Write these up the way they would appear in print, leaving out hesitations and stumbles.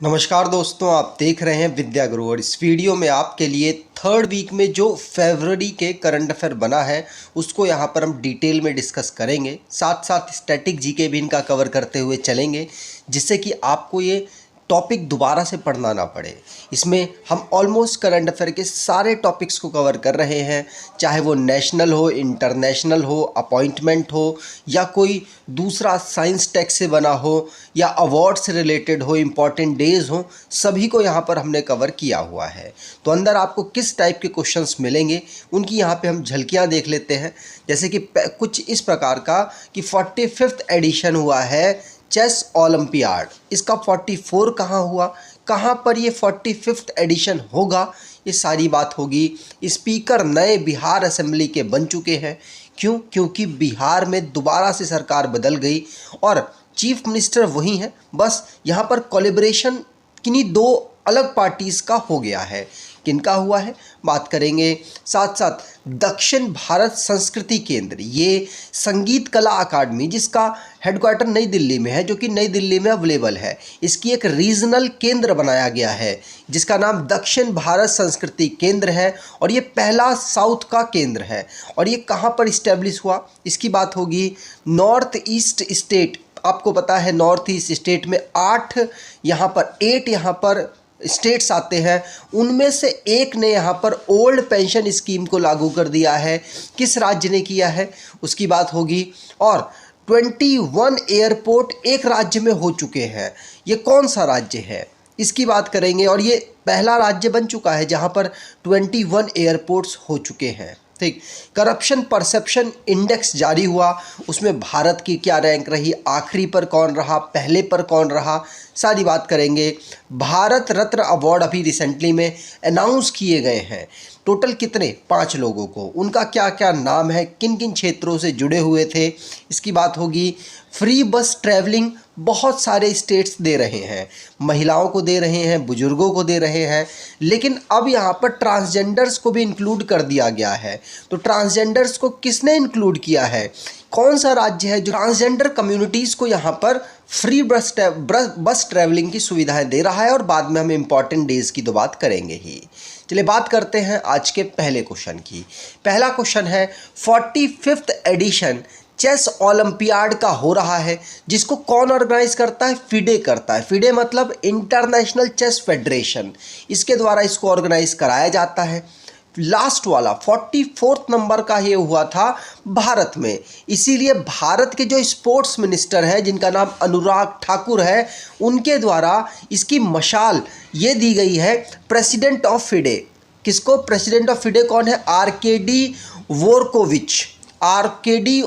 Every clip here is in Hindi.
नमस्कार दोस्तों, आप देख रहे हैं विद्या गुरु और इस वीडियो में आपके लिए थर्ड वीक में जो फरवरी के करंट अफेयर बना है उसको यहाँ पर हम डिटेल में डिस्कस करेंगे। साथ साथ स्टैटिक जीके भी इनका कवर करते हुए चलेंगे, जिससे कि आपको ये टॉपिक दोबारा से पढ़ना ना पड़े। इसमें हम ऑलमोस्ट करंट अफेयर के सारे टॉपिक्स को कवर कर रहे हैं, चाहे वो नेशनल हो, इंटरनेशनल हो, अपॉइंटमेंट हो या कोई दूसरा साइंस टेक से बना हो या अवार्ड से रिलेटेड हो, इम्पॉर्टेंट डेज हो, सभी को यहाँ पर हमने कवर किया हुआ है। तो अंदर आपको किस टाइप के क्वेश्चंस मिलेंगे उनकी यहाँ पे हम झलकियाँ देख लेते हैं। जैसे कि कुछ इस प्रकार का कि 45th एडिशन हुआ है चेस ओलंपियाड, इसका 44 कहाँ हुआ, कहाँ पर ये 45th एडिशन होगा, ये सारी बात होगी। स्पीकर नए बिहार असेंबली के बन चुके हैं। क्यों? क्योंकि बिहार में दोबारा से सरकार बदल गई और चीफ मिनिस्टर वही हैं, बस यहाँ पर कोलैबोरेशन किन्हीं दो अलग पार्टीज़ का हो गया है। किनका हुआ है बात करेंगे। साथ साथ दक्षिण भारत संस्कृति केंद्र, ये संगीत कला अकादमी जिसका हेडक्वार्टर नई दिल्ली में है, जो कि नई दिल्ली में अवेलेबल है, इसकी एक रीजनल केंद्र बनाया गया है जिसका नाम दक्षिण भारत संस्कृति केंद्र है और ये पहला साउथ का केंद्र है। और ये कहाँ पर इस्टेब्लिश हुआ इसकी बात होगी। नॉर्थ ईस्ट स्टेट, आपको पता है नॉर्थ ईस्ट स्टेट में 8 यहाँ पर स्टेट्स आते हैं, उनमें से एक ने यहाँ पर ओल्ड पेंशन स्कीम को लागू कर दिया है। किस राज्य ने किया है उसकी बात होगी। और 21 एयरपोर्ट एक राज्य में हो चुके हैं, ये कौन सा राज्य है इसकी बात करेंगे। और ये पहला राज्य बन चुका है जहाँ पर 21 एयरपोर्ट्स हो चुके हैं। ठीक। करप्शन परसेप्शन इंडेक्स जारी हुआ, उसमें भारत की क्या रैंक रही, आखिरी पर कौन रहा, पहले पर कौन रहा, सारी बात करेंगे। भारत रत्न अवार्ड अभी रिसेंटली में अनाउंस किए गए हैं। टोटल कितने? 5 लोगों को, उनका क्या क्या नाम है, किन किन क्षेत्रों से जुड़े हुए थे, इसकी बात होगी। फ्री बस ट्रैवलिंग बहुत सारे स्टेट्स दे रहे हैं, महिलाओं को दे रहे हैं, बुजुर्गों को दे रहे हैं, लेकिन अब यहाँ पर ट्रांसजेंडर्स को भी इंक्लूड कर दिया गया है। तो ट्रांसजेंडर्स को किसने इंक्लूड किया है, कौन सा राज्य है जो ट्रांसजेंडर कम्युनिटीज़ को यहाँ पर फ्री बस ट्रैवलिंग की सुविधाएं दे रहा है। और बाद में हम इम्पॉर्टेंट डेज की तो बात करेंगे ही। चलिए बात करते हैं आज के पहले क्वेश्चन की। पहला क्वेश्चन है 45th एडिशन चेस ओलंपियाड का हो रहा है, जिसको कौन ऑर्गेनाइज करता है? फिडे करता है। फिडे मतलब इंटरनेशनल चेस फेडरेशन, इसके द्वारा इसको ऑर्गेनाइज कराया जाता है। लास्ट वाला 44th नंबर का ये हुआ था भारत में, इसीलिए भारत के जो स्पोर्ट्स मिनिस्टर हैं जिनका नाम अनुराग ठाकुर है, उनके द्वारा इसकी मशाल ये दी गई है प्रेसिडेंट ऑफ फिडे। किसको? प्रेसिडेंट ऑफ फिडे कौन है? आरकेडी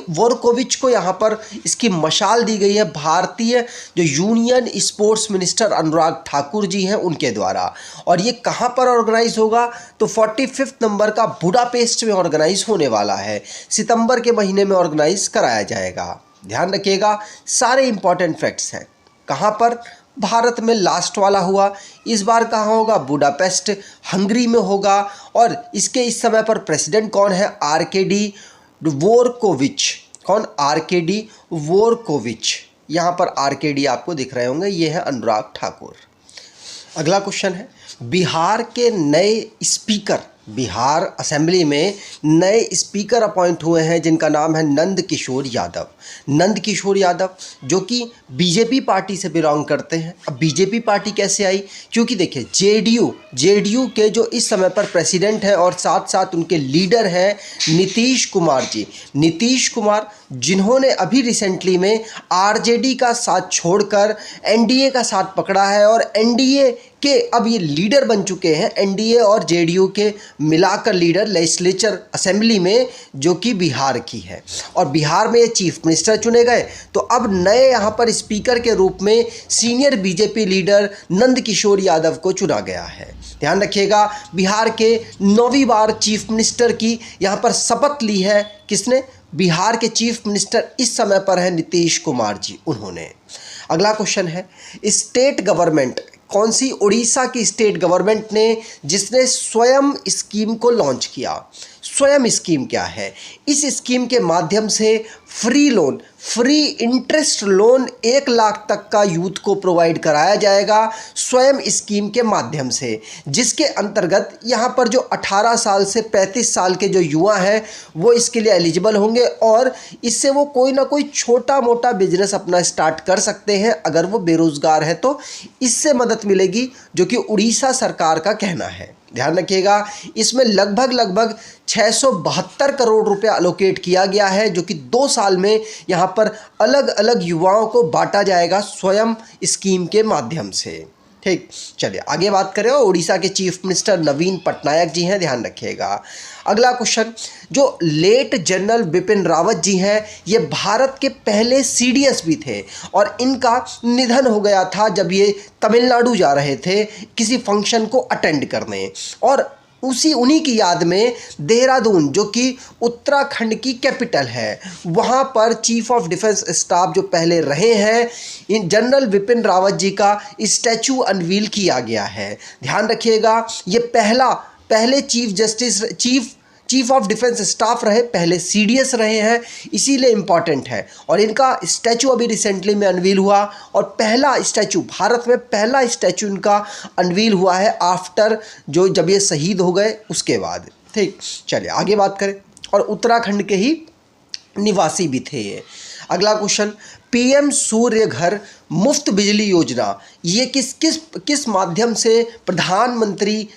वोरकोविच को यहाँ पर इसकी मशाल दी गई है भारतीय जो union sports minister Anurag Thakur ji हैं उनके द्वारा। और ये कहाँ पर ऑर्गेनाइज होगा? तो 45th नंबर का बुडापेस्ट में ऑर्गेनाइज होने वाला है, सितंबर के महीने में ऑर्गेनाइज कराया जाएगा। ध्यान रखिएगा, सारे इंपॉर्टेंट फैक्ट्स हैं। कहाँ पर? भारत में लास्ट वाला हुआ, इस बार कहाँ होगा? बुडापेस्ट हंगरी में होगा। और इसके इस समय पर प्रेसिडेंट कौन है? आरकेडी वोरकोविच। कौन? आरकेडी वोरकोविच। यहाँ पर आरकेडी आपको दिख रहे होंगे, ये है अनुराग ठाकुर। अगला क्वेश्चन है, बिहार के नए स्पीकर, बिहार असेंबली में नए स्पीकर अपॉइंट हुए हैं जिनका नाम है नंद किशोर यादव। नंद किशोर यादव जो कि बीजेपी पार्टी से बिलोंग करते हैं। अब बीजेपी पार्टी कैसे आई? क्योंकि देखिए जेडीयू के जो इस समय पर प्रेसिडेंट हैं और साथ साथ उनके लीडर हैं नीतीश कुमार जी। नीतीश कुमार जिन्होंने अभी रिसेंटली में आरजेडी का साथ छोड़कर एनडीए का साथ पकड़ा है और एनडीए के अब ये लीडर बन चुके हैं, एनडीए और जेडीयू के मिलाकर लीडर लेजिस्लेचर असेंबली में, जो कि बिहार की है। और बिहार में ये चीफ मिनिस्टर चुने गए, तो अब नए यहाँ पर स्पीकर के रूप में senior BJP leader Nand Kishore Yadav को चुना गया है। ध्यान रखिएगा, बिहार के 9वीं बार चीफ मिनिस्टर की यहाँ पर शपथ ली है। किसने? बिहार के चीफ मिनिस्टर इस समय पर है नीतीश कुमार जी, उन्होंने। अगला क्वेश्चन है, स्टेट गवर्नमेंट, कौन सी? उड़ीसा की स्टेट गवर्नमेंट ने, जिसने स्वयं स्कीम को लॉन्च किया। स्वयं स्कीम क्या है? इस स्कीम के माध्यम से फ्री इंटरेस्ट लोन 1 लाख तक का यूथ को प्रोवाइड कराया जाएगा स्वयं स्कीम के माध्यम से, जिसके अंतर्गत यहाँ पर जो 18 साल से 35 साल के जो युवा हैं वो इसके लिए एलिजिबल होंगे और इससे वो कोई ना कोई छोटा मोटा बिजनेस अपना स्टार्ट कर सकते हैं। अगर वो बेरोज़गार है तो इससे मदद मिलेगी, जो कि उड़ीसा सरकार का कहना है। ध्यान रखिएगा, इसमें लगभग 672 करोड़ रुपया अलोकेट किया गया है, जो कि 2 साल में यहाँ पर अलग अलग युवाओं को बांटा जाएगा स्वयं स्कीम के माध्यम से। ठीक, चलिए आगे बात करें। उड़ीसा के चीफ मिनिस्टर नवीन पटनायक जी हैं, ध्यान रखिएगा। अगला क्वेश्चन, जो लेट जनरल बिपिन रावत जी हैं, ये भारत के पहले सीडीएस भी थे और इनका निधन हो गया था जब ये तमिलनाडु जा रहे थे किसी फंक्शन को अटेंड करने, और उन्हीं की याद में देहरादून, जो कि उत्तराखंड की कैपिटल है, वहाँ पर चीफ ऑफ डिफेंस स्टाफ जो पहले रहे हैं इन जनरल बिपिन रावत जी का स्टैचू अनवील किया गया है। ध्यान रखिएगा, ये पहले चीफ ऑफ डिफेंस स्टाफ रहे, पहले सीडीएस रहे हैं, इसीलिए इम्पॉर्टेंट है। और इनका स्टैचू अभी रिसेंटली में अनवील हुआ और पहला स्टैचू, भारत में पहला स्टैचू इनका अनवील हुआ है आफ्टर जब ये शहीद हो गए उसके बाद। ठीक, चलिए आगे बात करें। और उत्तराखंड के ही निवासी भी थे ये। अगला क्वेश्चन, पीएम सूर्य घर मुफ्त बिजली योजना, ये किस माध्यम से प्रधानमंत्री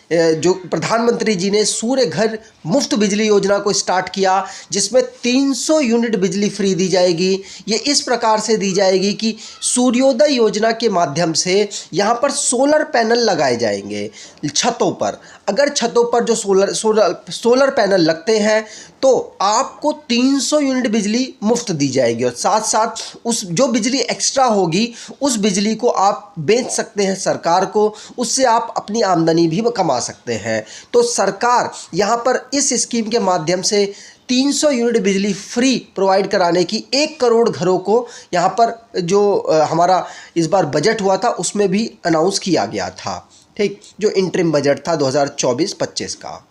जी ने सूर्य घर मुफ्त बिजली योजना को स्टार्ट किया, जिसमें 300 यूनिट बिजली फ्री दी जाएगी। ये इस प्रकार से दी जाएगी कि सूर्योदय योजना के माध्यम से यहाँ पर सोलर पैनल लगाए जाएंगे छतों पर। अगर छतों पर जो सोलर पैनल लगते हैं तो आपको 300 यूनिट बिजली मुफ्त दी जाएगी और साथ साथ उस जो बिजली एक्स्ट्रा होगी उस बिजली को आप बेच सकते हैं सरकार को, उससे आप अपनी आमदनी भी कमा सकते हैं। तो सरकार यहाँ पर इस स्कीम के माध्यम से 300 यूनिट बिजली फ्री प्रोवाइड कराने की 1 करोड़ घरों को यहाँ पर जो हमारा इस बार बजट हुआ था उसमें भी अनाउंस किया गया था। ठीक, जो इंटरिम बजट था 2024-25 का।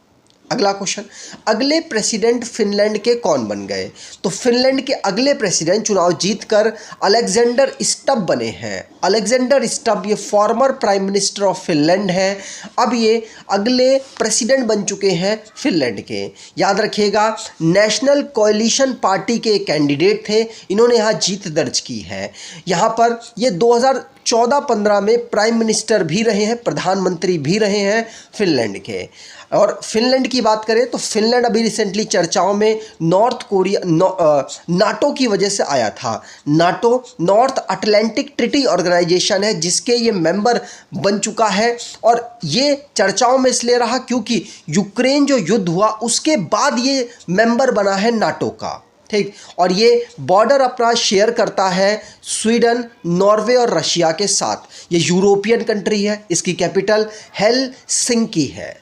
अगला क्वेश्चन, अगले प्रेसिडेंट फिनलैंड के कौन बन गए? तो फिनलैंड के अगले प्रेसिडेंट चुनाव जीतकर अलेक्जेंडर स्टब बने हैं। अलेक्जेंडर स्टब ये former prime minister of Finland हैं, अब ये अगले प्रेसिडेंट बन चुके हैं फिनलैंड के। याद रखिएगा, नेशनल कोएलिशन पार्टी के कैंडिडेट थे, इन्होंने यहाँ जीत दर्ज की है। यहाँ पर ये 2014-15 में प्राइम मिनिस्टर भी रहे हैं, प्रधानमंत्री भी रहे हैं फिनलैंड के। और फिनलैंड की बात करें तो फिनलैंड अभी रिसेंटली चर्चाओं में नाटो की वजह से आया था। NATO North Atlantic Treaty Organization है, जिसके ये मेंबर बन चुका है और ये चर्चाओं में इसलिए रहा क्योंकि यूक्रेन जो युद्ध हुआ उसके बाद ये मेंबर बना है नाटो का। ठीक, और ये बॉर्डर अपना शेयर करता है स्वीडन, नॉर्वे और रशिया के साथ। ये यूरोपियन कंट्री है, इसकी कैपिटल हेलसिंकी है।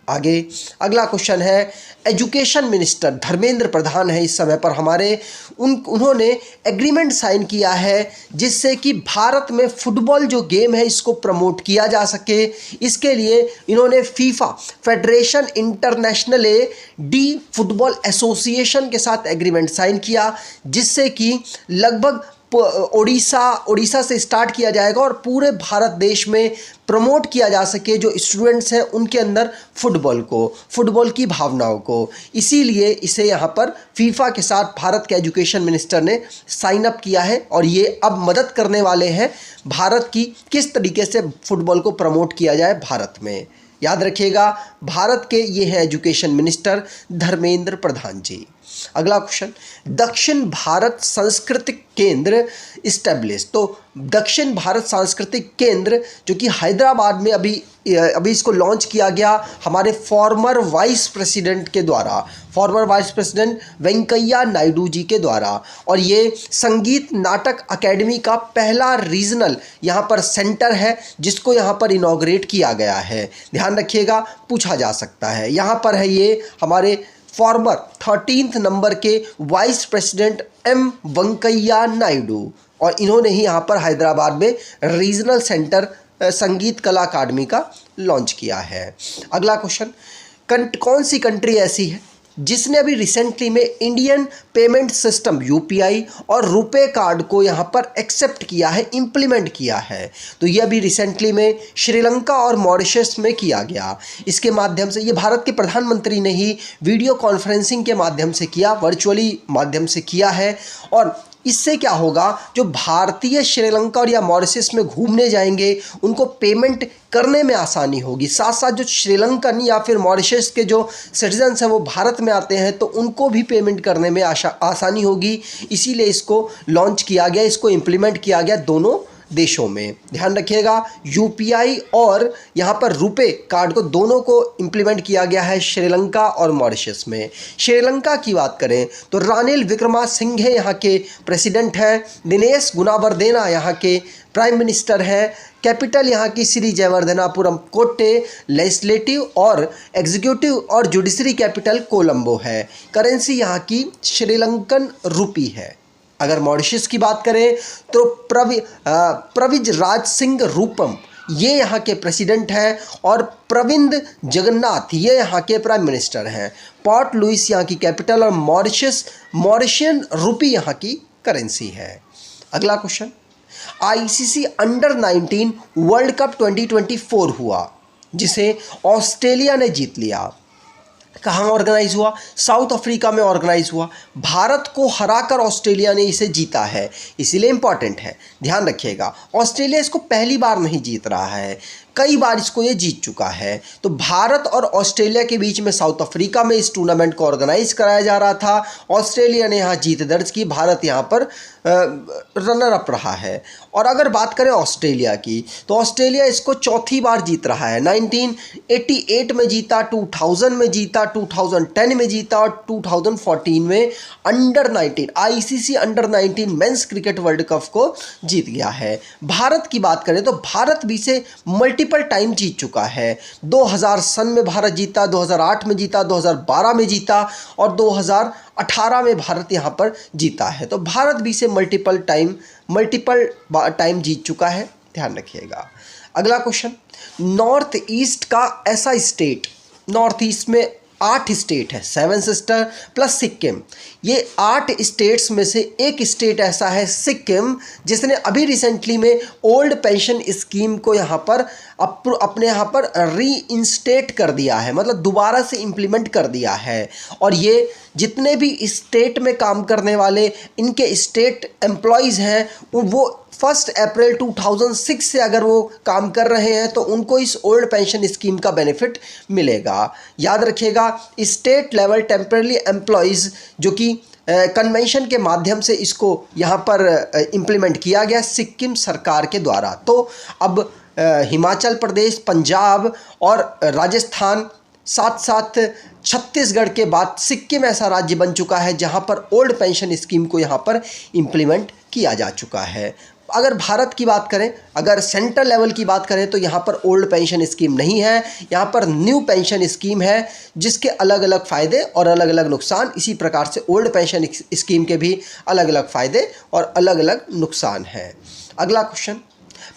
आगे अगला क्वेश्चन है, एजुकेशन मिनिस्टर धर्मेंद्र प्रधान है इस समय पर हमारे, उन्होंने एग्रीमेंट साइन किया है जिससे कि भारत में फुटबॉल जो गेम है इसको प्रमोट किया जा सके। इसके लिए इन्होंने FIFA federation international D football association के साथ एग्रीमेंट साइन किया, जिससे कि लगभग ओडिशा से स्टार्ट किया जाएगा और पूरे भारत देश में प्रमोट किया जा सके जो स्टूडेंट्स हैं उनके अंदर फुटबॉल की भावनाओं को। इसीलिए इसे यहाँ पर फीफा के साथ भारत के एजुकेशन मिनिस्टर ने साइन अप किया है और ये अब मदद करने वाले हैं भारत की किस तरीके से फुटबॉल को प्रमोट किया जाए भारत में। याद रखिएगा, भारत के ये हैं एजुकेशन मिनिस्टर धर्मेंद्र प्रधान जी। अगला क्वेश्चन, दक्षिण भारत सांस्कृतिक केंद्र इस्टेब्लिश। तो दक्षिण भारत सांस्कृतिक केंद्र जो कि हैदराबाद में अभी इसको लॉन्च किया गया हमारे former vice president Venkaiah Naidu ji के द्वारा, और ये संगीत नाटक अकेडमी का पहला रीजनल यहाँ पर सेंटर है जिसको यहाँ पर इनॉग्रेट किया गया है। ध्यान रखिएगा, पूछा जा सकता है। यहाँ पर है ये हमारे फॉर्मर 13th नंबर के vice president M Venkaiah Naidu, और इन्होंने ही यहाँ पर हैदराबाद में रीजनल सेंटर संगीत कला अकादमी का लॉन्च किया है। अगला क्वेश्चन, कौन सी कंट्री ऐसी है जिसने अभी रिसेंटली में इंडियन पेमेंट सिस्टम यूपीआई और रुपे कार्ड को यहाँ पर एक्सेप्ट किया है, इम्प्लीमेंट किया है। तो ये अभी रिसेंटली में श्रीलंका और मॉरिशस में किया गया। इसके माध्यम से ये भारत के प्रधानमंत्री ने ही वीडियो कॉन्फ्रेंसिंग के माध्यम से किया, वर्चुअली माध्यम से किया है। और इससे क्या होगा, जो भारतीय श्रीलंका और या मॉरिशस में घूमने जाएंगे उनको पेमेंट करने में आसानी होगी। साथ साथ जो श्रीलंकन या फिर मॉरिशस के जो सिटीजन्स हैं वो भारत में आते हैं तो उनको भी पेमेंट करने में आसानी होगी। इसीलिए इसको लॉन्च किया गया, इसको इम्प्लीमेंट किया गया दोनों देशों में। ध्यान रखिएगा, यूपीआई और यहाँ पर रुपे कार्ड को दोनों को इम्प्लीमेंट किया गया है श्रीलंका और मॉरिशस में। श्रीलंका की बात करें तो रानिल विक्रमासिंघे यहाँ के प्रेसिडेंट हैं, दिनेश गुणावर्देना यहाँ के प्राइम मिनिस्टर हैं, कैपिटल यहाँ की श्री जयवर्धनापुरम कोट्टे, लेजिस्लेटिव और एग्जीक्यूटिव और जुडिशरी कैपिटल कोलंबो है। करेंसी यहाँ की श्रीलंकन रुपी है। अगर मॉरिशस की बात करें तो प्रविज राज सिंह रूपम ये यहाँ के प्रेसिडेंट हैं और प्रविंद जगन्नाथ ये यहाँ के प्राइम मिनिस्टर हैं। पोर्ट लुइस यहाँ की कैपिटल और मॉरिशियन रुपी यहाँ की करेंसी है। अगला question, ICC under 19 world cup 2024 हुआ जिसे ऑस्ट्रेलिया ने जीत लिया। कहाँ ऑर्गेनाइज हुआ? साउथ अफ्रीका में ऑर्गेनाइज हुआ। भारत को हराकर ऑस्ट्रेलिया ने इसे जीता है, इसीलिए इंपॉर्टेंट है, ध्यान रखिएगा। ऑस्ट्रेलिया इसको पहली बार नहीं जीत रहा है, कई बार इसको ये जीत चुका है। तो भारत और ऑस्ट्रेलिया के बीच में साउथ अफ्रीका में इस टूर्नामेंट को ऑर्गेनाइज कराया जा रहा था। ऑस्ट्रेलिया ने यहाँ जीत दर्ज की, भारत यहाँ पर रनर अप रहा है। और अगर बात करें ऑस्ट्रेलिया की तो ऑस्ट्रेलिया इसको चौथी बार जीत रहा है। 1988 में जीता, 2000 में जीता, 2010 में जीता और 2014 में under 19 ICC under 19 men's cricket world cup को जीत गया है। भारत की बात करें तो भारत भी इसे मल्टीपल टाइम जीत चुका है। 2000 सन में भारत जीता, 2008 में जीता, 2012 में जीता और 2018 में भारत यहाँ पर जीता है। तो भारत भी इसे मल्टीपल टाइम जीत चुका है, ध्यान रखिएगा। अगला क्वेश्चन, नॉर्थ ईस्ट का ऐसा स्टेट, नॉर्थ ईस्ट में 8 स्टेट है, 7 सिस्टर प्लस सिक्किम, ये 8 स्टेट्स में से एक स्टेट ऐसा है सिक्किम जिसने अभी रिसेंटली में ओल्ड पेंशन स्कीम को यहाँ पर अपने यहाँ पर रीइंस्टेट कर दिया है, मतलब दोबारा से इम्प्लीमेंट कर दिया है। और ये जितने भी स्टेट में काम करने वाले इनके स्टेट एम्प्लॉयज़ हैं वो 1 अप्रैल 2006 से अगर वो काम कर रहे हैं तो उनको इस ओल्ड पेंशन स्कीम का बेनिफिट मिलेगा। याद रखिएगा, स्टेट लेवल टेम्पररी एम्प्लॉयज़ जो कि कन्वेंशन के माध्यम से इसको यहाँ पर इम्प्लीमेंट किया गया सिक्किम सरकार के द्वारा। तो अब हिमाचल प्रदेश, पंजाब और राजस्थान, साथ साथ छत्तीसगढ़ के बाद सिक्किम ऐसा राज्य बन चुका है जहाँ पर ओल्ड पेंशन स्कीम को यहाँ पर इम्प्लीमेंट किया जा चुका है। अगर भारत की बात करें, अगर सेंट्रल लेवल की बात करें तो यहाँ पर ओल्ड पेंशन स्कीम नहीं है, यहाँ पर न्यू पेंशन स्कीम है जिसके अलग अलग फ़ायदे और अलग अलग नुकसान। इसी प्रकार से ओल्ड पेंशन स्कीम के भी अलग अलग फ़ायदे और अलग अलग नुकसान हैं। अगला question,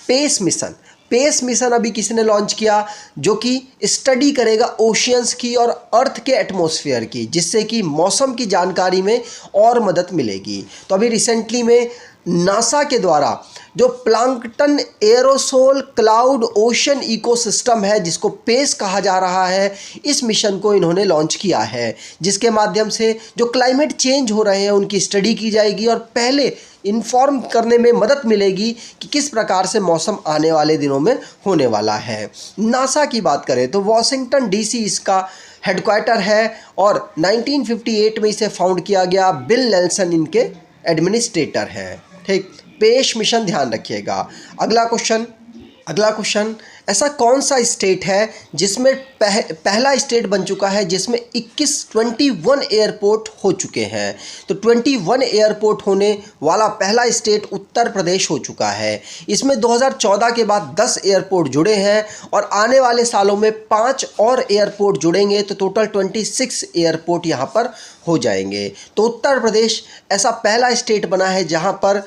PACE mission. PACE mission अभी किसने लॉन्च किया, जो कि स्टडी करेगा ओशियंस की और अर्थ के एटमॉस्फेयर की, जिससे कि मौसम की जानकारी में और मदद मिलेगी। तो अभी रिसेंटली में नासा के द्वारा जो plankton aerosol cloud ocean ecosystem है जिसको पेस कहा जा रहा है, इस मिशन को इन्होंने लॉन्च किया है, जिसके माध्यम से जो क्लाइमेट चेंज हो रहे हैं उनकी स्टडी की जाएगी और पहले इन्फॉर्म करने में मदद मिलेगी कि किस प्रकार से मौसम आने वाले दिनों में होने वाला है। नासा की बात करें तो वॉशिंगटन डीसी इसका हेडक्वार्टर है और 1958 में इसे फाउंड किया गया। बिल नेल्सन इनके एडमिनिस्ट्रेटर हैं। ठीक, पेस मिशन ध्यान रखिएगा। अगला क्वेश्चन, ऐसा कौन सा स्टेट है जिसमें पहला स्टेट बन चुका है जिसमें 21 एयरपोर्ट हो चुके हैं? तो 21 एयरपोर्ट होने वाला पहला स्टेट उत्तर प्रदेश हो चुका है। इसमें 2014 के बाद 10 एयरपोर्ट जुड़े हैं और आने वाले सालों में 5 और एयरपोर्ट जुड़ेंगे तो टोटल 26 एयरपोर्ट यहाँ पर हो जाएंगे। तो उत्तर प्रदेश ऐसा पहला स्टेट बना है जहाँ पर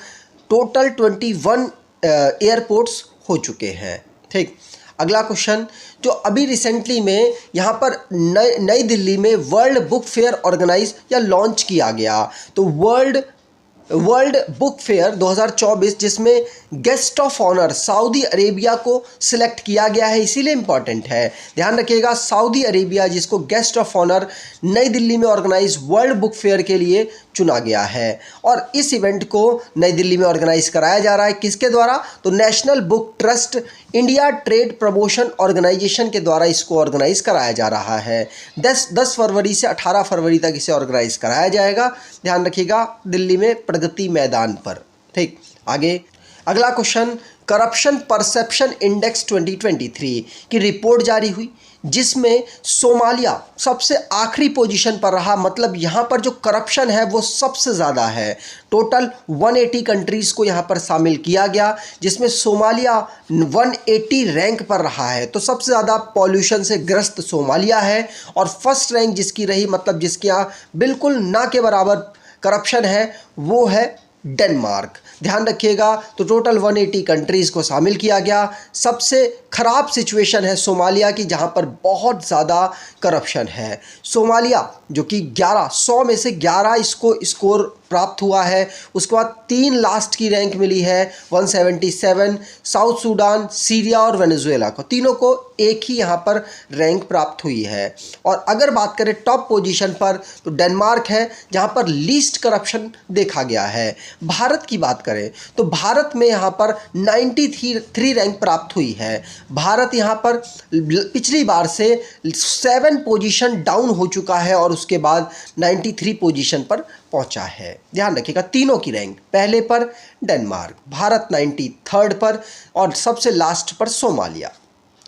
टोटल 21 एयरपोर्ट्स हो चुके हैं। ठीक। अगला क्वेश्चन, जो अभी रिसेंटली में यहाँ पर नई दिल्ली में वर्ल्ड बुक फेयर ऑर्गेनाइज या लॉन्च किया गया, तो वर्ल्ड बुक फेयर 2024, जिसमें guest of honour Saudi Arabia को सिलेक्ट किया गया है, इसीलिए इंपॉर्टेंट है, ध्यान रखिएगा। सऊदी अरेबिया जिसको गेस्ट ऑफ ऑनर नई दिल्ली में ऑर्गेनाइज वर्ल्ड बुक फेयर के लिए चुना गया है। और इस इवेंट को नई दिल्ली में ऑर्गेनाइज कराया जा रहा है किसके द्वारा, तो National Book Trust India Trade Promotion Organization के द्वारा इसको ऑर्गेनाइज कराया जा रहा है। 10 फरवरी से 18 फरवरी तक इसे ऑर्गेनाइज कराया जाएगा, ध्यान रखिएगा, दिल्ली में प्रगति मैदान पर। ठीक, आगे अगला क्वेश्चन, करप्शन परसेप्शन इंडेक्स 2023 की रिपोर्ट जारी हुई, जिसमें सोमालिया सबसे आखिरी पोजीशन पर रहा। मतलब यहाँ पर जो करप्शन है वो सबसे ज़्यादा है। टोटल 180 कंट्रीज़ को यहाँ पर शामिल किया गया, जिसमें सोमालिया 180 रैंक पर रहा है। तो सबसे ज़्यादा पॉल्यूशन से ग्रस्त सोमालिया है। और फर्स्ट रैंक जिसकी रही, मतलब जिसके यहाँ बिल्कुल ना के बराबर करप्शन है, वो है डेनमार्क, ध्यान रखिएगा। तो टोटल 180 कंट्रीज़ को शामिल किया गया। सबसे ख़राब सिचुएशन है सोमालिया की, जहां पर बहुत ज़्यादा करप्शन है। सोमालिया जो कि 100 में से 11 इसको स्कोर प्राप्त हुआ है। उसके बाद 3 लास्ट की रैंक मिली है 177। साउथ सूडान, सीरिया और वेनेजुएला को, तीनों को एक ही यहाँ पर रैंक प्राप्त हुई है। और अगर बात करें टॉप पोजीशन पर, तो डेनमार्क है जहाँ पर लीस्ट करप्शन देखा गया है। भारत की बात करें तो भारत में यहाँ पर 93 रैंक प्राप्त हुई है। भारत यहाँ पर पिछली बार से 7 पोजीशन डाउन हो चुका है और उसके बाद 93 पोजीशन पर पहुंचा है। ध्यान रखिएगा, तीनों की रैंक, पहले पर डेनमार्क, भारत 93rd पर और सबसे लास्ट पर सोमालिया।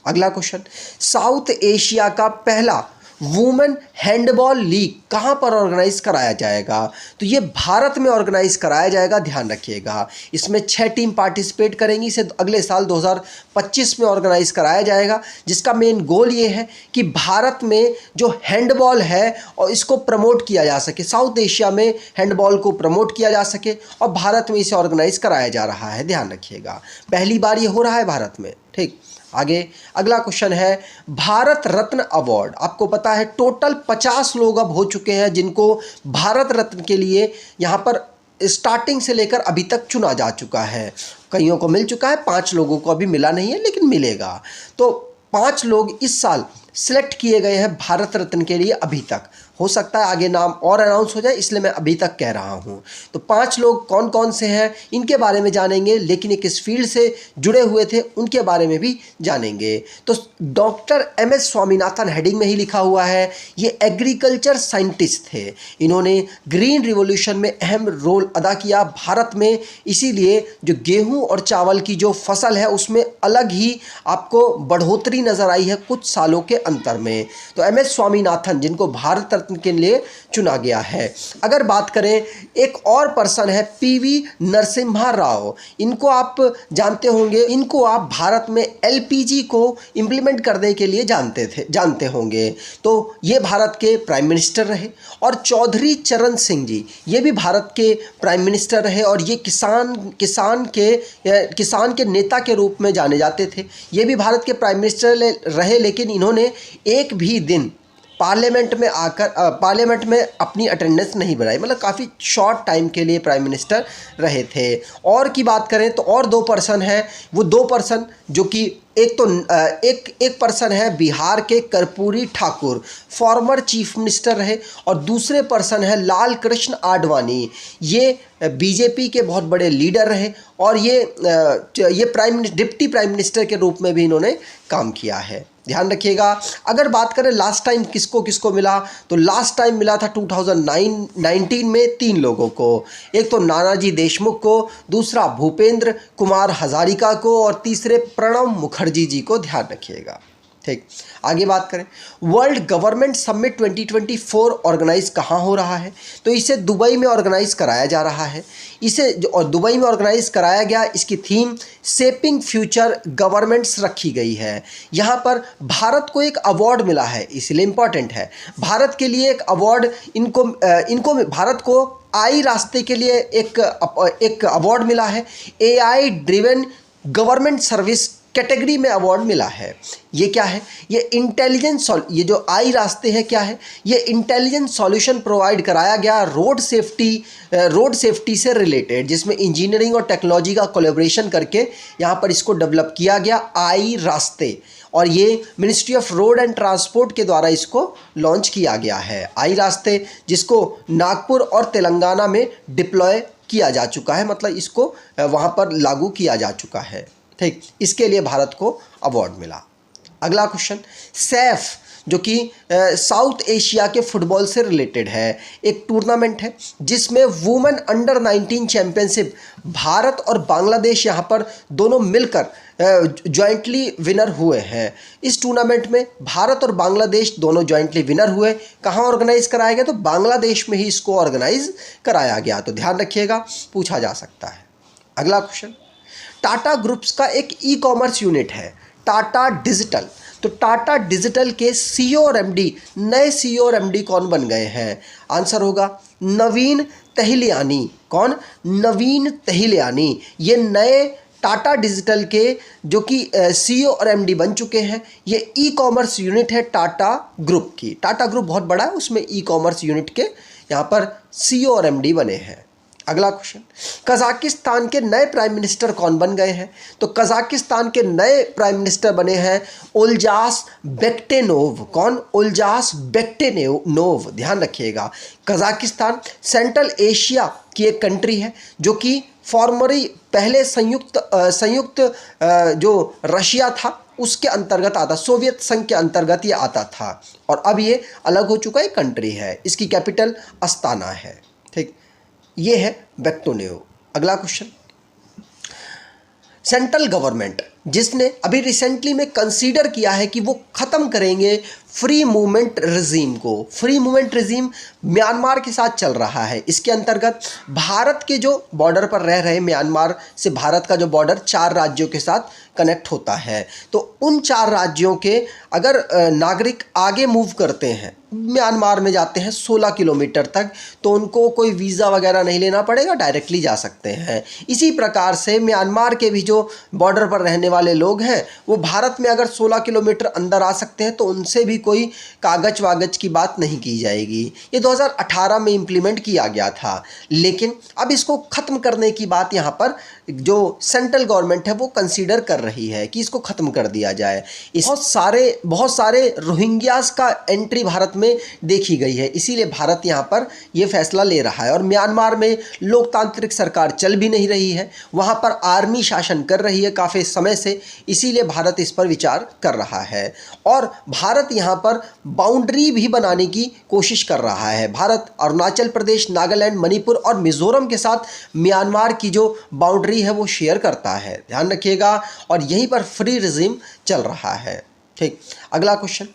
अगला क्वेश्चन, साउथ एशिया का पहला वुमेन हैंडबॉल लीग कहाँ पर ऑर्गेनाइज कराया जाएगा, तो ये भारत में ऑर्गेनाइज कराया जाएगा, ध्यान रखिएगा। इसमें 6 टीम पार्टिसिपेट करेंगी। इसे अगले साल 2025 में ऑर्गेनाइज कराया जाएगा, जिसका मेन गोल ये है कि भारत में जो हैंडबॉल है और इसको प्रमोट किया जा सके, साउथ एशिया में हैंडबॉल को प्रमोट किया जा सके, और भारत में इसे ऑर्गेनाइज कराया जा रहा है, ध्यान रखिएगा। पहली बार ये हो रहा है भारत में। ठीक, आगे अगला क्वेश्चन है, भारत रत्न अवार्ड। आपको पता है टोटल 50 लोग अब हो चुके हैं जिनको भारत रत्न के लिए यहाँ पर स्टार्टिंग से लेकर अभी तक चुना जा चुका है। कईयों को मिल चुका है, 5 लोगों को अभी मिला नहीं है, लेकिन मिलेगा। तो 5 लोग इस साल सिलेक्ट किए गए हैं भारत रत्न के लिए अभी तक। हो सकता है आगे नाम और अनाउंस हो जाए, इसलिए मैं अभी तक कह रहा हूं। तो 5 लोग कौन कौन से हैं इनके बारे में जानेंगे, लेकिन ये किस फील्ड से जुड़े हुए थे उनके बारे में भी जानेंगे। तो डॉक्टर MS स्वामीनाथन हेडिंग में ही लिखा हुआ है। ये एग्रीकल्चर साइंटिस्ट थे। इन्होंने ग्रीन रिवॉल्यूशन में अहम रोल अदा किया भारत में, इसीलिए जो गेहूँ और चावल की जो फसल है उसमें अलग ही आपको बढ़ोतरी नज़र आई है कुछ सालों के अंतर में। तो MS स्वामीनाथन, जिनको भारत रत्न के लिए चुना गया है। अगर बात करें, एक और पर्सन है PV नरसिम्हा राव। इनको आप जानते होंगे, इनको आप भारत में LPG को इंप्लीमेंट करने के लिए जानते होंगे। तो ये भारत के प्राइम मिनिस्टर रहे। और चौधरी चरण सिंह जी, ये भी भारत के प्राइम मिनिस्टर रहे और ये किसान के नेता के रूप में जाने जाते थे। ये भी भारत के प्राइम मिनिस्टर रहे, लेकिन इन्होंने एक भी दिन पार्लियामेंट में अपनी अटेंडेंस नहीं बनाई, मतलब काफ़ी शॉर्ट टाइम के लिए प्राइम मिनिस्टर रहे थे। और की बात करें तो और 2 पर्सन हैं। वो 2 पर्सन जो कि एक पर्सन है बिहार के Karpoori Thakur, former chief minister रहे, और दूसरे पर्सन है लाल कृष्ण आडवाणी। ये बीजेपी के बहुत बड़े लीडर रहे और ये डिप्टी प्राइम मिनिस्टर के रूप में भी इन्होंने काम किया है, ध्यान रखिएगा। अगर बात करें लास्ट टाइम किसको किसको मिला, तो लास्ट टाइम मिला था 2019 में 3 लोगों को। एक तो नानाजी देशमुख को, दूसरा भूपेंद्र कुमार हजारिका को और तीसरे प्रणब मुखर्जी जी को, ध्यान रखिएगा। ठीक, आगे बात करें, वर्ल्ड गवर्नमेंट समिट 2024 ऑर्गेनाइज कहाँ हो रहा है, तो इसे दुबई में ऑर्गेनाइज कराया जा रहा है। और दुबई में ऑर्गेनाइज कराया गया, इसकी थीम शेपिंग फ्यूचर गवर्नमेंट्स रखी गई है। यहाँ पर भारत को एक अवार्ड मिला है, इसलिए इम्पॉर्टेंट है। भारत के लिए एक अवार्ड इनको भारत को AI रास्ते के लिए एक अवार्ड मिला है। AI driven government service category में अवार्ड मिला है। ये क्या है? ये इंटेलिजेंट ये जो आई रास्ते है क्या है? ये इंटेलिजेंट सॉल्यूशन प्रोवाइड कराया गया रोड सेफ्टी से रिलेटेड, जिसमें इंजीनियरिंग और टेक्नोलॉजी का कोलैबोरेशन करके यहाँ पर इसको डेवलप किया गया आई रास्ते, और ये ministry of road and transport के द्वारा इसको लॉन्च किया गया है आई रास्ते, जिसको नागपुर और तेलंगाना में डिप्लॉय किया जा चुका है, मतलब इसको वहाँ पर लागू किया जा चुका है। ठीक, इसके लिए भारत को अवार्ड मिला। अगला क्वेश्चन, सैफ जो कि साउथ एशिया के फुटबॉल से रिलेटेड है, एक टूर्नामेंट है जिसमें वुमेन अंडर 19 चैंपियनशिप भारत और बांग्लादेश यहाँ पर दोनों मिलकर जॉइंटली विनर हुए हैं। इस टूर्नामेंट में भारत और बांग्लादेश दोनों जॉइंटली विनर हुए। कहाँ ऑर्गेनाइज कराया गया? तो बांग्लादेश में ही इसको ऑर्गेनाइज कराया गया, तो ध्यान रखिएगा, पूछा जा सकता है। अगला क्वेश्चन, टाटा ग्रुप्स का एक ई कॉमर्स यूनिट है टाटा डिजिटल, तो टाटा डिजिटल के सीईओ और एमडी, नए सीईओ और एमडी कौन बन गए हैं? आंसर होगा नवीन तहलियानी। कौन? नवीन तहलियानी। ये नए टाटा डिजिटल के जो कि सीईओ और एमडी बन चुके हैं। ये ई कॉमर्स यूनिट है टाटा ग्रुप की। टाटा ग्रुप बहुत बड़ा है, उसमें ई कॉमर्स यूनिट के यहाँ पर सीईओ और एमडी बने हैं। अगला क्वेश्चन, कजाकिस्तान के नए प्राइम मिनिस्टर कौन बन गए हैं? तो कजाकिस्तान के नए प्राइम मिनिस्टर बने हैं ओल्जास बेक्टेनोव। कौन? ओल्जास बेक्टेनोव। ध्यान रखिएगा, कजाकिस्तान सेंट्रल एशिया की एक कंट्री है जो कि फॉर्मरी पहले संयुक्त जो रशिया था उसके अंतर्गत आता, सोवियत संघ के अंतर्गत ये आता था, और अब ये अलग हो चुका है, कंट्री है। इसकी कैपिटल अस्ताना है। ठीक, ये है बेक्टेनोव। अगला क्वेश्चन, सेंट्रल गवर्नमेंट जिसने अभी रिसेंटली में कंसीडर किया है कि वो ख़त्म करेंगे फ्री मूवमेंट रिजीम को। फ्री मूवमेंट रिजीम म्यांमार के साथ चल रहा है। इसके अंतर्गत भारत के जो बॉर्डर पर रह रहे, म्यांमार से भारत का जो बॉर्डर 4 राज्यों के साथ कनेक्ट होता है, तो उन 4 राज्यों के अगर नागरिक आगे मूव करते हैं, म्यांमार में जाते हैं 16 किलोमीटर तक, तो उनको कोई वीज़ा वगैरह नहीं लेना पड़ेगा, डायरेक्टली जा सकते हैं। इसी प्रकार से म्यांमार के भी जो बॉर्डर पर रहने वाले लोग हैं वो भारत में अगर 16 किलोमीटर अंदर आ सकते हैं, तो उनसे भी कोई कागज वागज की बात नहीं की जाएगी। ये 2018 में इम्प्लीमेंट किया गया था, लेकिन अब इसको ख़त्म करने की बात यहाँ पर जो सेंट्रल गवर्नमेंट है वो कंसीडर कर रही है कि इसको ख़त्म कर दिया जाए। बहुत सारे रोहिंग्यास का एंट्री भारत में देखी गई है, इसीलिए भारत यहाँ पर ये फैसला ले रहा है। और म्यांमार में लोकतांत्रिक सरकार चल भी नहीं रही है, वहाँ पर आर्मी शासन कर रही है काफ़ी समय से, इसीलिए भारत इस पर विचार कर रहा है। और भारत यहाँ पर बाउंड्री भी बनाने की कोशिश कर रहा है। भारत अरुणाचल प्रदेश, नागालैंड, मणिपुर और मिजोरम के साथ म्यांमार की जो बाउंड्री है वो शेयर करता है, ध्यान रखिएगा, और यहीं पर फ्री रिजीम चल रहा है। ठीक, अगला क्वेश्चन,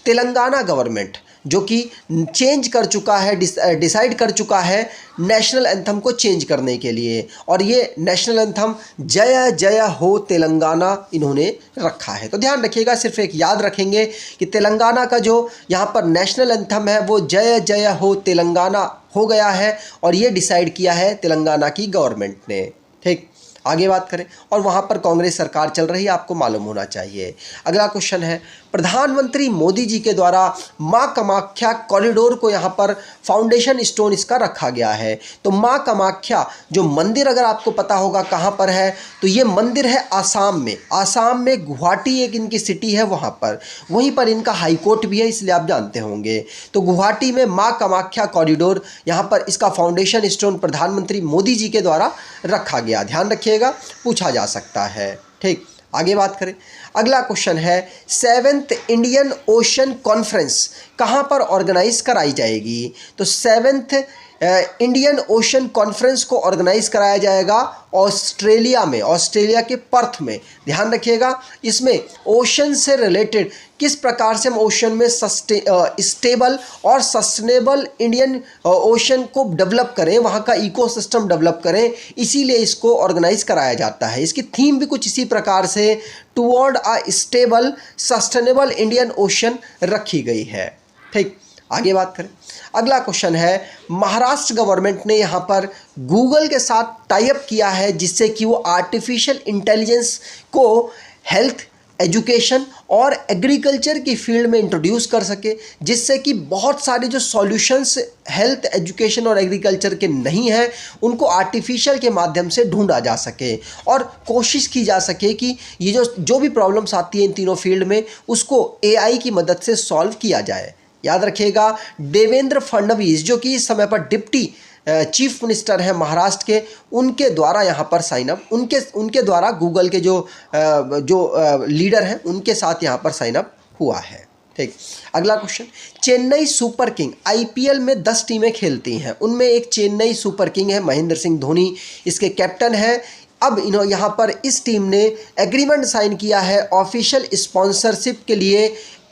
तेलंगाना गवर्नमेंट जो कि चेंज कर चुका है, डिसाइड कर चुका है नेशनल एंथम को चेंज करने के लिए, और ये नेशनल एंथम जय जय हो तेलंगाना इन्होंने रखा है। तो ध्यान रखिएगा, सिर्फ एक याद रखेंगे कि तेलंगाना का जो यहाँ पर नेशनल एंथम है वो जय जय हो तेलंगाना हो गया है, और ये डिसाइड किया है तेलंगाना की गवर्नमेंट ने। ठीक, आगे बात करें, और वहाँ पर कांग्रेस सरकार चल रही है, आपको मालूम होना चाहिए। अगला क्वेश्चन है, प्रधानमंत्री मोदी जी के द्वारा माँ कामाख्या कॉरिडोर को यहाँ पर फाउंडेशन स्टोन इसका रखा गया है। तो माँ कामाख्या जो मंदिर, अगर आपको पता होगा कहाँ पर है, तो ये मंदिर है आसाम में। आसाम में गुवाहाटी एक इनकी सिटी है, वहाँ पर, वहीं पर इनका हाई कोर्ट भी है, इसलिए आप जानते होंगे। तो गुवाहाटी में माँ कामाख्या कॉरिडोर, यहाँ पर इसका फाउंडेशन स्टोन प्रधानमंत्री मोदी जी के द्वारा रखा गया, ध्यान रखिएगा, पूछा जा सकता है। ठीक, आगे बात करें। अगला क्वेश्चन है, 7th इंडियन ओशन कॉन्फ्रेंस कहाँ पर ऑर्गेनाइज कराई जाएगी? तो 7th इंडियन ओशन कॉन्फ्रेंस को ऑर्गेनाइज कराया जाएगा ऑस्ट्रेलिया में, ऑस्ट्रेलिया के पर्थ में। ध्यान रखिएगा, इसमें ओशन से रिलेटेड किस प्रकार से हम ओशन में स्टेबल और सस्टेनेबल इंडियन ओशन को डेवलप करें, वहाँ का इकोसिस्टम डेवलप करें, इसीलिए इसको ऑर्गेनाइज कराया जाता है। इसकी थीम भी कुछ इसी प्रकार से toward a stable sustainable Indian ocean रखी गई है। ठीक, आगे बात करें। अगला क्वेश्चन है, महाराष्ट्र गवर्नमेंट ने यहाँ पर गूगल के साथ टाई अप किया है, जिससे कि वो आर्टिफिशियल इंटेलिजेंस को हेल्थ, एजुकेशन और एग्रीकल्चर की फील्ड में इंट्रोड्यूस कर सके, जिससे कि बहुत सारे जो सॉल्यूशंस हेल्थ, एजुकेशन और एग्रीकल्चर के नहीं हैं उनको आर्टिफिशियल के माध्यम से ढूंढा जा सके और कोशिश की जा सके कि ये जो भी प्रॉब्लम्स आती हैं इन तीनों फील्ड में उसको एआई की मदद से सॉल्व किया जाए। याद रखिएगा, देवेंद्र फडणवीस जो कि इस समय पर डिप्टी चीफ मिनिस्टर हैं महाराष्ट्र के, उनके द्वारा यहाँ पर साइन अप उनके द्वारा गूगल के जो लीडर हैं उनके साथ यहाँ पर साइन अप हुआ है। ठीक, अगला question, Chennai super king IPL में 10 टीमें खेलती हैं, उनमें एक चेन्नई सुपर किंग है, महेंद्र सिंह धोनी इसके कैप्टन हैं। अब यहाँ पर इस टीम ने एग्रीमेंट साइन किया है ऑफिशियल स्पॉन्सरशिप के लिए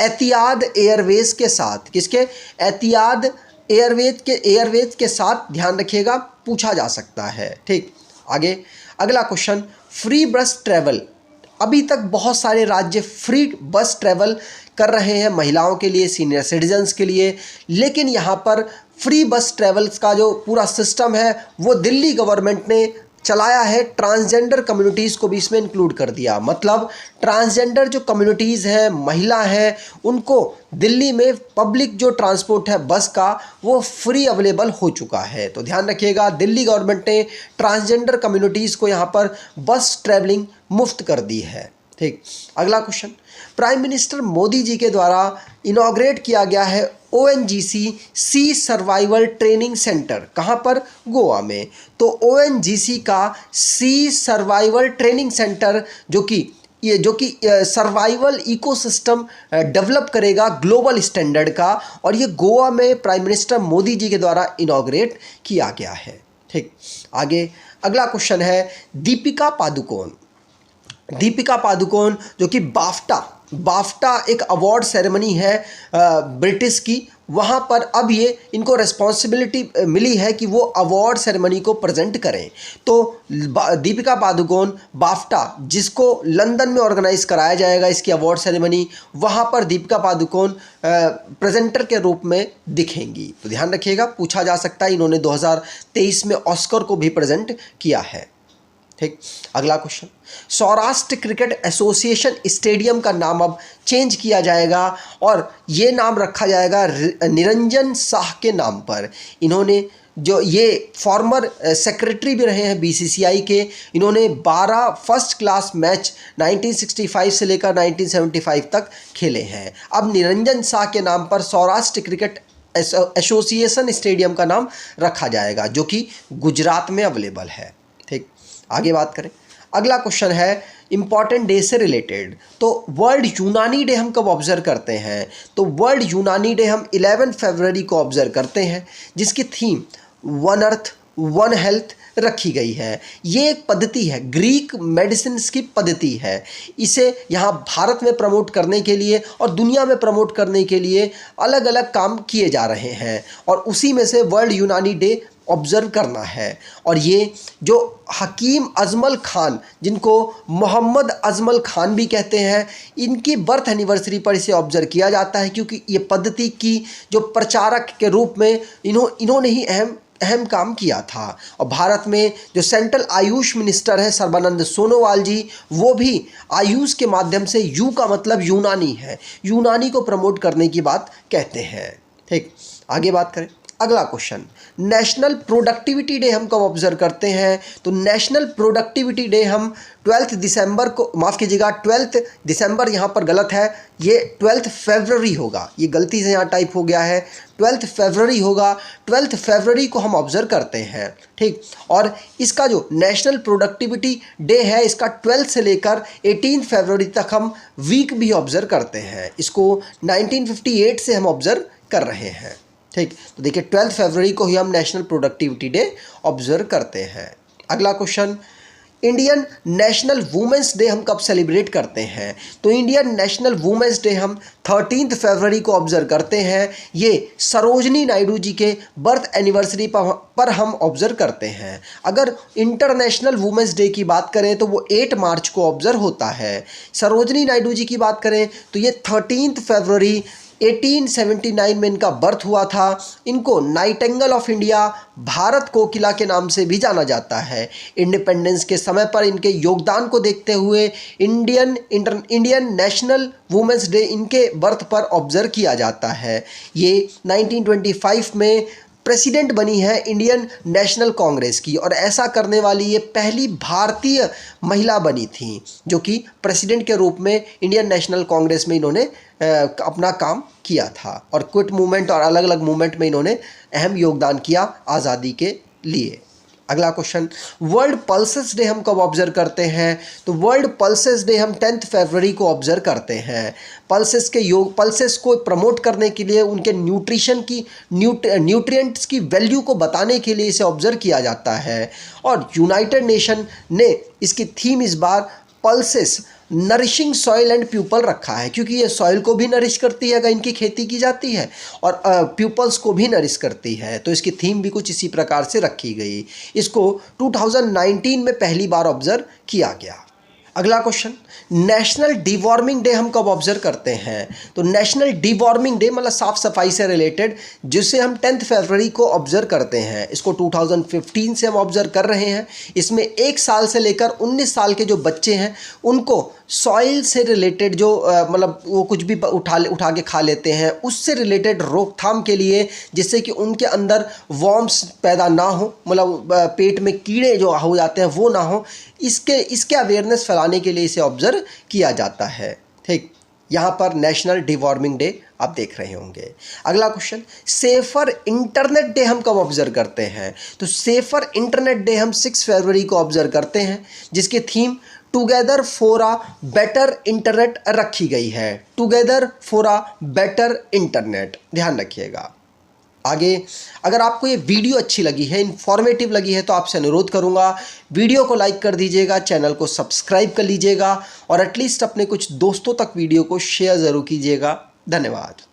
एतिहाद एयरवेज के साथ। किसके? एतिहाद एयरवेज के साथ, ध्यान रखिएगा, पूछा जा सकता है। ठीक, आगे अगला क्वेश्चन, फ्री बस ट्रैवल, अभी तक बहुत सारे राज्य फ्री बस ट्रैवल कर रहे हैं महिलाओं के लिए, सीनियर सिटीजन्स के लिए, लेकिन यहाँ पर फ्री बस ट्रैवल्स का जो पूरा सिस्टम है वो दिल्ली गवर्नमेंट ने चलाया है, ट्रांसजेंडर कम्युनिटीज़ को भी इसमें इंक्लूड कर दिया। मतलब ट्रांसजेंडर जो कम्युनिटीज़ हैं, महिला हैं, उनको दिल्ली में पब्लिक जो ट्रांसपोर्ट है बस का वो फ्री अवेलेबल हो चुका है। तो ध्यान रखिएगा, दिल्ली गवर्नमेंट ने ट्रांसजेंडर कम्युनिटीज़ को यहाँ पर बस ट्रैवलिंग मुफ्त कर दी है। ठीक, अगला question, prime minister Modi ji के द्वारा इनॉग्रेट किया गया है ONGC सी सर्वाइवल ट्रेनिंग सेंटर, कहाँ पर? गोवा में। तो ONGC का सी सर्वाइवल ट्रेनिंग सेंटर जो कि सर्वाइवल इकोसिस्टम डेवलप करेगा ग्लोबल स्टैंडर्ड का, और ये गोवा में प्राइम मिनिस्टर मोदी जी के द्वारा इनॉग्रेट किया गया है। ठीक, आगे अगला क्वेश्चन है, दीपिका पादुकोण जो कि बाफ्टा एक अवार्ड सेरेमनी है ब्रिटिश की, वहाँ पर अब ये इनको रिस्पॉन्सिबिलिटी मिली है कि वो अवार्ड सेरेमनी को प्रेजेंट करें। तो दीपिका पादुकोण बाफ्टा, जिसको लंदन में ऑर्गेनाइज कराया जाएगा इसकी अवार्ड सेरेमनी, वहाँ पर दीपिका पादुकोण प्रेजेंटर के रूप में दिखेंगी। तो ध्यान रखिएगा, पूछा जा सकता है, इन्होंने 2023 में ऑस्कर को भी प्रेजेंट किया है। ठीक, अगला question, Saurashtra cricket association stadium का नाम अब चेंज किया जाएगा और ये नाम रखा जाएगा निरंजन शाह के नाम पर। इन्होंने जो ये फॉर्मर सेक्रेटरी भी रहे हैं BCCI के, इन्होंने 12 फर्स्ट क्लास मैच 1965 से लेकर 1975 तक खेले हैं। अब निरंजन शाह के नाम पर सौराष्ट्र क्रिकेट एसोसिएशन स्टेडियम का नाम रखा जाएगा, जो कि गुजरात में अवेलेबल है। ठीक, आगे बात करें, अगला क्वेश्चन है इम्पॉर्टेंट डे से रिलेटेड। तो वर्ल्ड यूनानी डे हम कब ऑब्जर्व करते हैं? तो वर्ल्ड यूनानी डे हम 11 फरवरी को ऑब्जर्व करते हैं, जिसकी theme one earth one health रखी गई है। ये एक पद्धति है, ग्रीक मेडिसिन की पद्धति है। इसे यहाँ भारत में प्रमोट करने के लिए और दुनिया में प्रमोट करने के लिए अलग अलग काम किए जा रहे हैं, और उसी में से वर्ल्ड यूनानी डे ऑब्ज़र्व करना है। और ये जो हकीम अजमल खान, जिनको मोहम्मद अजमल खान भी कहते हैं, इनकी बर्थ एनिवर्सरी पर इसे ऑब्ज़र्व किया जाता है, क्योंकि ये पद्धति की जो प्रचारक के रूप में इन्होंने ही अहम काम किया था। और भारत में जो सेंट्रल आयुष मिनिस्टर हैं सर्बानंद सोनोवाल जी, वो भी आयुष के माध्यम से, यू का मतलब यूनानी है, यूनानी को प्रमोट करने की बात कहते हैं। ठीक, आगे बात करें, अगला क्वेश्चन, नेशनल प्रोडक्टिविटी डे हम कब ऑब्जर्व करते हैं? तो नेशनल प्रोडक्टिविटी डे हम 12 दिसंबर को, माफ़ कीजिएगा 12 दिसंबर यहाँ पर गलत है, ये 12 फरवरी होगा, ये गलती से यहाँ टाइप हो गया है, 12 फरवरी होगा। 12 फरवरी को हम ऑब्जर्व करते हैं। ठीक, और इसका जो नेशनल प्रोडक्टिविटी डे है, इसका 12 से लेकर 18 फरवरी तक हम वीक भी ऑब्जर्व करते हैं। इसको 1958 से हम ऑब्जर्व कर रहे हैं। ठीक, तो देखिए 12 फरवरी को ही हम नेशनल प्रोडक्टिविटी डे ऑब्जर्व करते हैं। अगला question, Indian national women's day हम कब सेलिब्रेट करते हैं? तो इंडियन नेशनल वुमेंस डे हम 13 फरवरी को ऑब्जर्व करते हैं। ये सरोजनी नायडू जी के बर्थ एनिवर्सरी पर हम ऑब्जर्व करते हैं। अगर इंटरनेशनल वुमेंस डे की बात करें तो वो 8 मार्च को ऑब्जर्व होता है। सरोजनी नायडू जी की बात करें तो ये 13 फरवरी 1879 में इनका बर्थ हुआ था। इनको नाइटिंगेल ऑफ इंडिया, भारत कोकिला के नाम से भी जाना जाता है। इंडिपेंडेंस के समय पर इनके योगदान को देखते हुए इंडियन नेशनल वुमेंस डे इनके बर्थ पर ऑब्जर्व किया जाता है। ये 1925 में प्रेसिडेंट बनी है इंडियन नेशनल कांग्रेस की, और ऐसा करने वाली ये पहली भारतीय महिला बनी थी जो कि प्रेसिडेंट के रूप में इंडियन नेशनल कांग्रेस में इन्होंने अपना काम किया था। और क्विट मूवमेंट और अलग अलग मूवमेंट में इन्होंने अहम योगदान किया आज़ादी के लिए। अगला क्वेश्चन, वर्ल्ड पल्सेस डे हम कब ऑब्जर्व करते हैं? तो वर्ल्ड पल्सेस डे हम 10 फरवरी को ऑब्जर्व करते हैं। पल्सेस को प्रमोट करने के लिए, उनके न्यूट्रिशन की न्यूट्रिएंट्स की वैल्यू को बताने के लिए इसे ऑब्जर्व किया जाता है। और यूनाइटेड नेशन ने इसकी थीम इस बार pulses nourishing soil and people रखा है, क्योंकि ये सॉइल को भी नरिश करती है अगर इनकी खेती की जाती है, और पीपल्स को भी नरिश करती है। तो इसकी थीम भी कुछ इसी प्रकार से रखी गई। इसको 2019 में पहली बार ऑब्जर्व किया गया। अगला क्वेश्चन, नेशनल डिवॉर्मिंग डे हम कब ऑब्जर्व करते हैं? तो नेशनल डिवॉर्मिंग डे मतलब साफ सफाई से रिलेटेड, जिसे हम 10 फरवरी को ऑब्जर्व करते हैं। इसको 2015 से हम ऑब्जर्व कर रहे हैं। इसमें 1 साल से लेकर 19 साल के जो बच्चे हैं उनको सॉइल से रिलेटेड जो मतलब वो कुछ भी उठा के खा लेते हैं, उससे रिलेटेड रोकथाम के लिए, जिससे कि उनके अंदर वॉर्म्स पैदा ना हो, मतलब पेट में कीड़े जो हो जाते हैं वो ना हो, इसके अवेयरनेस फैलाने के लिए इसे ऑब्जर्व किया जाता है। ठीक, यहाँ पर नेशनल डिवॉर्मिंग डे आप देख रहे होंगे। अगला क्वेश्चन, सेफर इंटरनेट डे हम कब ऑब्जर्व करते हैं? तो सेफर इंटरनेट डे हम 6 फरवरी को ऑब्जर्व करते हैं, जिसकी theme together for a better internet रखी गई है। Together for a better internet, ध्यान रखिएगा। आगे, अगर आपको ये वीडियो अच्छी लगी है, इन्फॉर्मेटिव लगी है, तो आपसे अनुरोध करूंगा वीडियो को लाइक कर दीजिएगा, चैनल को सब्सक्राइब कर लीजिएगा, और एटलीस्ट अपने कुछ दोस्तों तक वीडियो को शेयर ज़रूर कीजिएगा। धन्यवाद।